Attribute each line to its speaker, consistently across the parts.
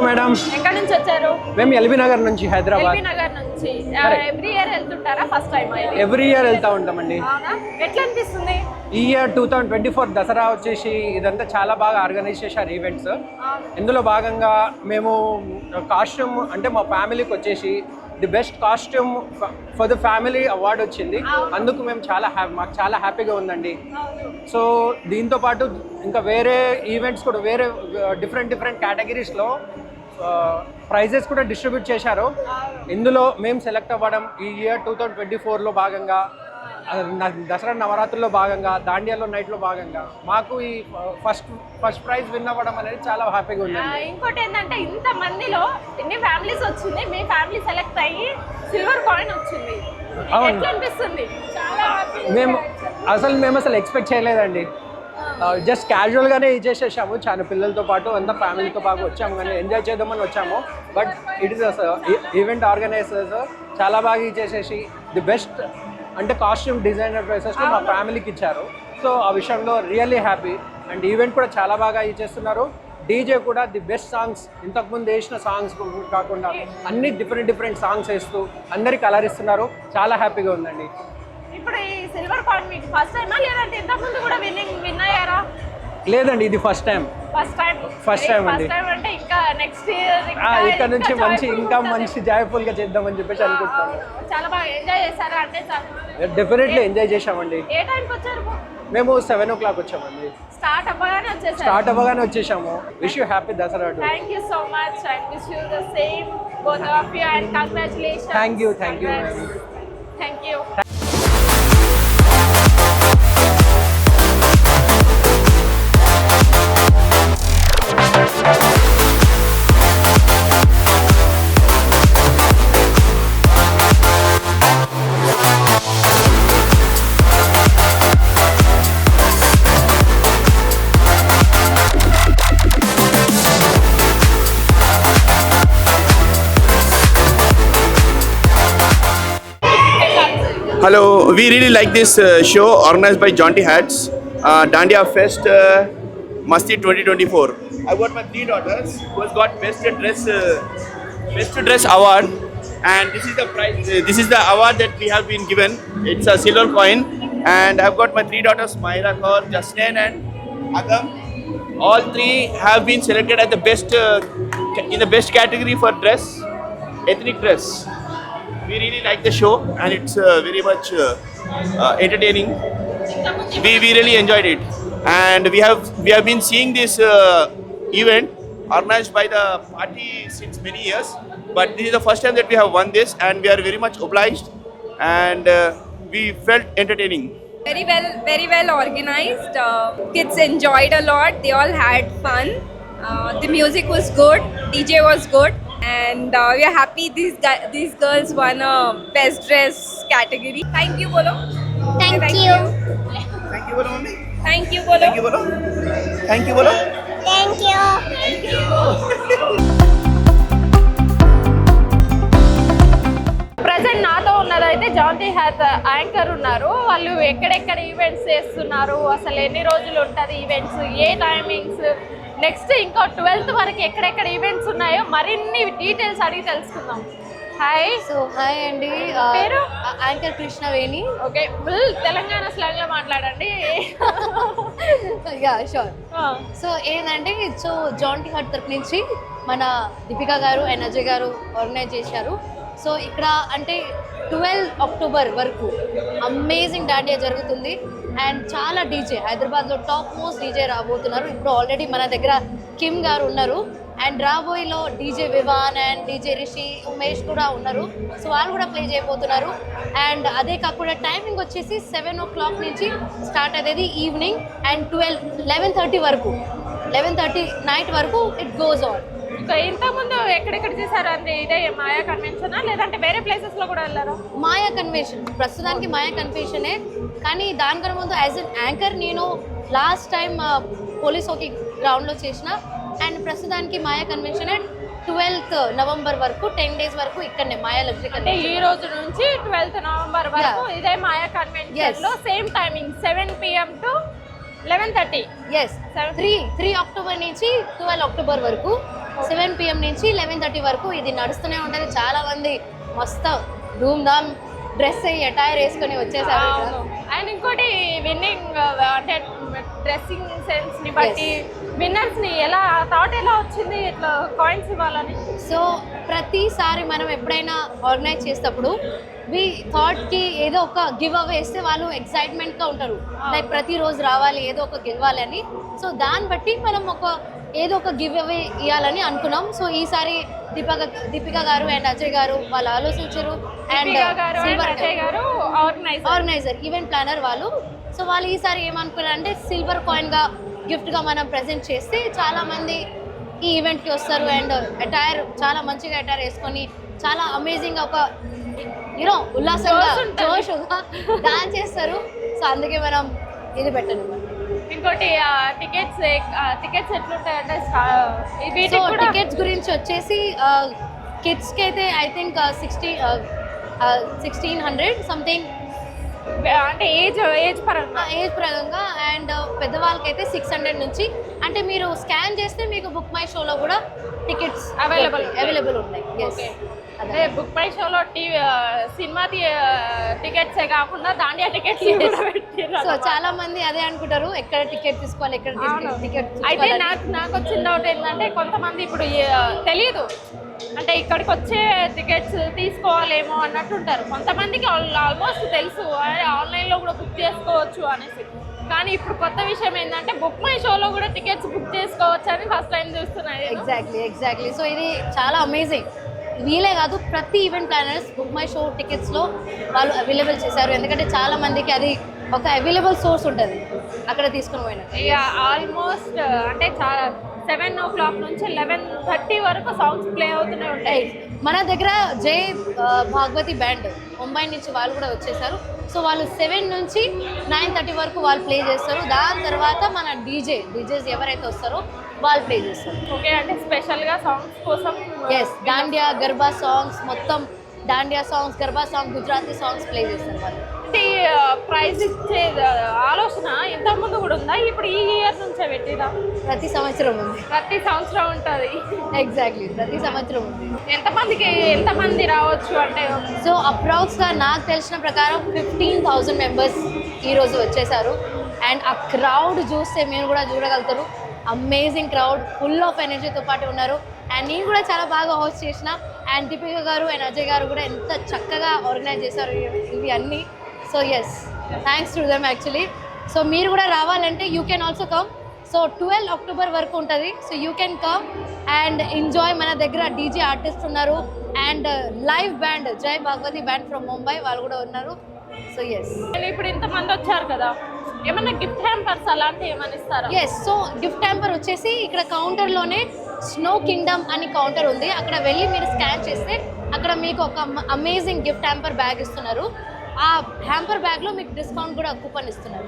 Speaker 1: Madam.
Speaker 2: ఎక్కడి నుంచి వచ్చారు?
Speaker 1: మేము ఎల్బీ నగర్ నుంచి, హైదరాబాద్.
Speaker 2: ఎల్బీ నగర్ నుంచి. ఎవ్రీ ఇయర్ వెళ్తుంటారా? First time?
Speaker 1: ఎవ్రీ ఇయర్ వెళ్తూ ఉంటామండి.
Speaker 2: ఎట్లా అనిపిస్తుంది?
Speaker 1: ఈ ఇయర్ 2024 దసరా వచ్చేసి ఇదంతా చాలా బాగా ఆర్గనైజ్ చేశారు ఈవెంట్స్. ఇందులో భాగంగా మేము కాస్ట్యూమ్ అంటే మా ఫ్యామిలీకి వచ్చేసి the best costume for the family award వచ్చింది. అందుకు మేము మాకు చాలా హ్యాపీగా ఉందండి. సో దీంతో పాటు ఇంకా వేరే ఈవెంట్స్ కూడా వేరే డిఫరెంట్ కేటగిరీస్లో ప్రైజెస్ కూడా డిస్ట్రిబ్యూట్ చేశారు. ఇందులో మేము సెలెక్ట్ అవ్వడం ఈ ఇయర్ 2024లో భాగంగా దసరా నవరాత్రుల్లో భాగంగా దాండియాలో నైట్లో భాగంగా మాకు ఈ ఫస్ట్ ప్రైజ్ విన్ అవ్వడం అనేది చాలా హ్యాపీగా ఉంది.
Speaker 2: ఇంకోటి ఏంటంటే ఇంత మందిలో ఎన్ని ఫ్యామిలీస్ వచ్చింది, మీ ఫ్యామిలీ సెలెక్ట్ అయ్యి సిల్వర్ కాయిన్ వచ్చింది. ఎట్లా అనిపిస్తుంది?
Speaker 1: మేము అసలు ఎక్స్పెక్ట్ చేయలేదండి. జస్ట్ క్యాజువల్గానే ఇచ్చేసేసాము. చాలా పిల్లలతో పాటు అంతా ఫ్యామిలీతో పాటు వచ్చాము, కానీ ఎంజాయ్ చేద్దామని వచ్చాము. But it is event organisers చాలా బాగా ఇచ్చేసేసి ది బెస్ట్ అంటే కాస్ట్యూమ్ డిజైనర్ ప్రైసెస్ మా ఫ్యామిలీకి ఇచ్చారు. సో ఆ విషయంలో రియల్లీ హ్యాపీ. అండ్ ఈవెంట్ కూడా చాలా బాగా ఇచ్చేస్తున్నారు. డీజే కూడా ది బెస్ట్ సాంగ్స్, ఇంతకుముందు వేసిన సాంగ్స్ కాకుండా అన్ని డిఫరెంట్ సాంగ్స్ వేస్తూ అందరికి అలరిస్తున్నారు. చాలా హ్యాపీగా ఉందండి.
Speaker 2: ఇప్పుడు ఈ సిల్వర్ కాయిన్ మీకు ఫస్ట్ టైమా లేదంటే ఇంతకుముందు కూడా విన్ అయ్యారా?
Speaker 1: లేదండి, ఇది ఫస్ట్ టైం అండి.
Speaker 2: అంటే ఇంకా నెక్స్ట్ ఇయర్
Speaker 1: ఇక్కడ నుంచి ఇంకా మంచి జాయ్ఫుల్ గా చేద్దామని చెప్పేసి అనుకుంటున్నాను.
Speaker 2: చాలా బాగా ఎంజాయ్ చేశారా? అంటే
Speaker 1: డెఫినెట్లీ ఎంజాయ్ చేశామండి.
Speaker 2: ఏ టైంకి వచ్చారు?
Speaker 1: మేము 7 o'clock వచ్చామండి.
Speaker 2: స్టార్ట్ అవ్వగానే వచ్చేసాము.
Speaker 1: Wish you happy Dasara.
Speaker 2: Thank you so much. I wish you the same both of you and congratulations.
Speaker 1: Thank you.
Speaker 2: Thank you.
Speaker 3: Hello, we really like this show organized by Jaunty Hats, Dandiya Fest Masti 2024. I got my 3 daughters who has got Best Dress Award, and this is the prize. This is the award that we have been given. It's a silver coin, and I've got my 3 daughters, Myra, Kaur, Jasnain, and Agam. All 3 have been selected at the best in the best category for dress, ethnic dress. We really like the show, and it's very much entertaining. We really enjoyed it, and we have been seeing this event organized by the party since many years. But this is the first time that we have won this, and we are very much obliged, and we felt entertaining.
Speaker 4: Very well organized. Kids enjoyed a lot. They all had fun. The music was good. DJ was good. And we are happy these girls won a best dress category. Thank you bolo.
Speaker 5: Thank you.
Speaker 3: Thank you bolo mummy.
Speaker 4: Thank you bolo.
Speaker 3: Thank you bolo. Thank you bolo.
Speaker 5: Thank you.
Speaker 2: Present నాతో ఉన్నదైతే Jonty hat anchor ఉన్నారు. వాళ్ళు ఎక్కడెక్కడ events చేస్తున్నారు, అసలు ఎన్ని రోజులు ఉంటుంది events, ఏ timings, next ఇంకా 12th వరకు ఎక్కడెక్కడ ఈవెంట్స్ ఉన్నాయో మరిన్ని డీటెయిల్స్ అడిగి తెలుసుకుందాం. హాయ్.
Speaker 6: హాయ్ అండి.
Speaker 2: పేరు?
Speaker 6: Anchor Krishnaveni.
Speaker 2: Okay, full Telangana స్లాంగ్లో మాట్లాడండి.
Speaker 6: Yeah sure. సో ఏంటంటే జాంటీ హార్ట్ తరపు నుంచి మన దీపికా గారు అండ్ అజయ్ గారు ఆర్గనైజ్ చేశారు. సో ఇక్కడ అంటే 12 October వరకు అమేజింగ్ డాండియా జరుగుతుంది. అండ్ చాలా డీజే, హైదరాబాద్లో టాప్ మోస్ట్ డీజే రాబోతున్నారు. ఇప్పుడు ఆల్రెడీ మన దగ్గర కిమ్ గారు ఉన్నారు, అండ్ రాబోయేలో DJ Vivaan and DJ Rishi, Umesh కూడా ఉన్నారు. సో వాళ్ళు కూడా ప్లే చేయబోతున్నారు. అండ్ అదే కాకుండా టైమింగ్ వచ్చేసి 7 o'clock నుంచి స్టార్ట్ అయ్యేది ఈవినింగ్, అండ్ 11:30 వరకు, 11:30 నైట్ వరకు ఇట్ గోస్ ఆన్.
Speaker 2: సో ఇంతకుముందు ఎక్కడెక్కడ చేశారు? అంటే ఇదే మాయా కన్వెన్షనా లేదంటే వేరే ప్లేసెస్లో కూడా వెళ్ళారు?
Speaker 6: మాయా కన్వెన్షన్, ప్రస్తుతానికి మాయా కన్వెన్షనే. కానీ దానికన్నా ముందు యాజ్ అన్ యాంకర్ నేను లాస్ట్ టైం పోలీస్ హాకీ గ్రౌండ్లో చేసిన. అండ్ ప్రస్తుతానికి మాయా కన్వెన్షన్ 12th November వరకు 10 days వరకు ఇక్కడనే మాయా లగ్జరీ కన్వెన్షన్.
Speaker 2: ఈ రోజు నుంచి 12th November వరకు ఇదే మాయా కన్వెన్షన్ లో same timing 7 PM to 11:30.
Speaker 6: Yes 3 October నుంచి 12 అక్టోబర్ వరకు 7 PM నుంచి 11:30 వరకు ఇది నడుస్తూనే ఉంటుంది. చాలా మంది మస్తు ధూమ్ ధామ్ డ్రెస్ అటైర్ వేసుకొని వచ్చేసారు ఇక్కడ.
Speaker 2: అండ్ ఇంకోటి విన్నింగ్ అంటే డ్రెస్సింగ్ సెన్స్ ని బట్టి విన్నర్స్ ని ఎలా థాట్ ఎలా వచ్చింది ఇట్లా కాయిన్స్ ఇవ్వాలని?
Speaker 6: సో ప్రతిసారి మనం ఎప్పుడైనా ఆర్గనైజ్ చేసేటప్పుడు వి థాట్కి ఏదో ఒక గివ్ అవే ఇస్తే వాళ్ళు ఎక్సైట్మెంట్గా ఉంటారు, లైక్ ప్రతిరోజు రావాలి ఏదో ఒక గెలవాలి అని. సో దాన్ని బట్టి మనం ఏదో ఒక గివ్ అవే ఇవ్వాలని అనుకున్నాం. సో ఈసారి దీపిక గారు అండ్ అజయ్ గారు వాళ్ళు ఆలోచించారు. అండ్ ఆర్గనైజర్ ఈవెంట్ ప్లానర్ వాళ్ళు. సో వాళ్ళు ఈసారి ఏమనుకున్నారు అంటే సిల్వర్ కాయిన్గా గిఫ్ట్గా మనం ప్రజెంట్ చేస్తే చాలామంది ఈ ఈవెంట్కి వస్తారు అండ్ అటైర్ చాలా మంచిగా అటైర్ వేసుకొని చాలా అమేజింగ్గా ఒక ఉల్లాసంగా జోష్గా డాన్స్ చేస్తారు. సో అందుకే మనం ఇది పెట్టండి.
Speaker 2: ఇంకోటి టికెట్స్ ఎట్లుంటాయంటే
Speaker 6: సో టికెట్స్ గురించి వచ్చేసి కిడ్స్కి అయితే ఐ థింక్ 1600 సంథింగ్
Speaker 2: అంటే ఏజ్
Speaker 6: పరంగా అండ్ పెద్దవాళ్ళకైతే 600 నుంచి. అంటే మీరు స్కాన్ చేస్తే మీకు బుక్ మై షోలో కూడా టికెట్స్ అవైలబుల్ ఉన్నాయి.
Speaker 2: అదే బుక్ మై షోలో సినిమా టికెట్సే కాకుండా దాండియా టికెట్స్
Speaker 6: సో చాలా మంది అదే అనుకుంటారు, ఎక్కడ టికెట్ తీసుకోవాలి ఎక్కడ టికెట్.
Speaker 2: అయితే నాకు వచ్చిన డౌట్ ఏంటంటే కొంతమంది ఇప్పుడు తెలియదు అంటే ఇక్కడికి వచ్చే టికెట్స్ తీసుకోవాలేమో అన్నట్టుంటారు. కొంతమందికి ఆల్మోస్ట్ తెలుసు ఆన్లైన్లో కూడా బుక్ చేసుకోవచ్చు అనేసి. కానీ ఇప్పుడు కొత్త విషయం ఏంటంటే బుక్ మై షోలో కూడా టికెట్స్ బుక్ చేసుకోవచ్చు అని ఫస్ట్ టైం చూస్తున్నాయి.
Speaker 6: ఎగ్జాక్ట్లీ. సో ఇది చాలా అమేజింగ్. వీలే కాదు, ప్రతి event planners book my show టికెట్స్లో వాళ్ళు అవైలబుల్ చేశారు. ఎందుకంటే చాలా మందికి అది ఒక అవైలబుల్ సోర్స్ ఉంటుంది అక్కడ తీసుకుని పోయిన.
Speaker 2: ఆల్మోస్ట్ అంటే చాలా 7 o'clock నుంచి 11:30 వరకు సాంగ్స్ ప్లే అవుతూనే ఉంటాయి.
Speaker 6: మన దగ్గర జై భాగవతి బ్యాండ్ ముంబై నుంచి వాళ్ళు కూడా వచ్చేసారు. సో వాళ్ళు 7 నుంచి 9:30 వరకు వాళ్ళు ప్లే చేస్తారు. దాని తర్వాత మన డీజేస్ ఎవరైతే వస్తారో వాళ్ళు ప్లే చేస్తారు.
Speaker 2: ఓకే, అంటే స్పెషల్గా సాంగ్స్ కోసం
Speaker 6: దాండియా గర్బా సాంగ్స్, మొత్తం Dandiya songs, garba song, Gujarati songs play చేస్తారు వాళ్ళు.
Speaker 2: ప్రైజ్ ఇచ్చే ఆలోచన ఇంతకుముందు కూడా ఉందా? ఇప్పుడు ఈ ఇయర్ నుంచే పెట్టిదా?
Speaker 6: ప్రతి సంవత్సరం ఉంది.
Speaker 2: ప్రతి సంవత్సరం ఉంటుంది.
Speaker 6: ఎగ్జాక్ట్లీ, ప్రతి సంవత్సరం ఉంది.
Speaker 2: ఎంతమంది రావచ్చు అంటే?
Speaker 6: సో అప్రాక్స్గా నాకు తెలిసిన ప్రకారం 15,000 మెంబర్స్ ఈరోజు వచ్చేసారు. అండ్ ఆ క్రౌడ్ చూస్తే మీరు కూడా చూడగలుగుతారు. అమేజింగ్ క్రౌడ్, ఫుల్ ఆఫ్ ఎనర్జీతో పాటు ఉన్నారు. అండ్ నేను కూడా చాలా బాగా హోస్ట్ చేసిన. అండ్ దీపిక గారు అండ్ అజయ్ గారు కూడా ఎంత చక్కగా ఆర్గనైజ్ చేశారు ఇవి అన్నీ. So yes, thanks to them actually. So మీరు కూడా రావాలంటే you can also come. So 12 October వరకు ఉంటుంది. So you can come and enjoy. మన దగ్గర డీజే ఆర్టిస్ట్ ఉన్నారు and live band Jai Bhagavati band from Mumbai వాళ్ళు కూడా ఉన్నారు. సో ఎస్,
Speaker 2: ఇప్పుడు ఇంతమంది వచ్చారు కదా, ఏమన్నా గిఫ్ట్ హ్యాంపర్స్ అలాంటివి ఏమైనా ఇస్తారా?
Speaker 6: ఎస్. సో గిఫ్ట్ హ్యాంపర్ వచ్చేసి ఇక్కడ కౌంటర్లోనే స్నో కింగ్డమ్ అని కౌంటర్ ఉంది. అక్కడ వెళ్ళి మీరు స్కాన్ చేస్తే అక్కడ మీకు ఒక అమేజింగ్ గిఫ్ట్ హ్యాంపర్ బ్యాగ్ ఇస్తున్నారు. ఆ హ్యాంపర్ బ్యాగ్లో మీకు డిస్కౌంట్ కూడా కూపన్ ఇస్తున్నారు.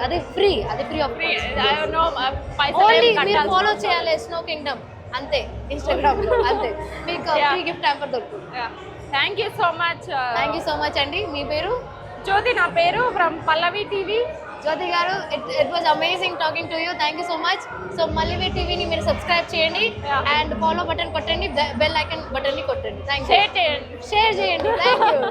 Speaker 6: అది ఫ్రీ ఆఫ్ ఓన్లీ మీరు ఫాలో చేయాలి స్నో కింగ్డమ్ అంతే, ఇన్స్టాగ్రామ్లో అంతే. మీకు ఫ్రీ గిఫ్ట్ హ్యాంపర్ దొరుకుతుంది.
Speaker 2: థ్యాంక్ యూ సో మచ్
Speaker 6: అండి. మీ పేరు?
Speaker 2: జ్యోతి. నా పేరు ఫ్రమ్ పల్లవి టీవీ.
Speaker 6: జ్యోతి గారు, it was amazing talking to you. Thank you so much. So మళ్ళీ టీవీని మీరు సబ్స్క్రైబ్ చేయండి అండ్ ఫాలో బటన్ కొట్టండి, బెల్ ఐకన్ బటన్ని కొట్టండి. Thank you.
Speaker 2: షేర్ చేయండి.
Speaker 6: Thank you.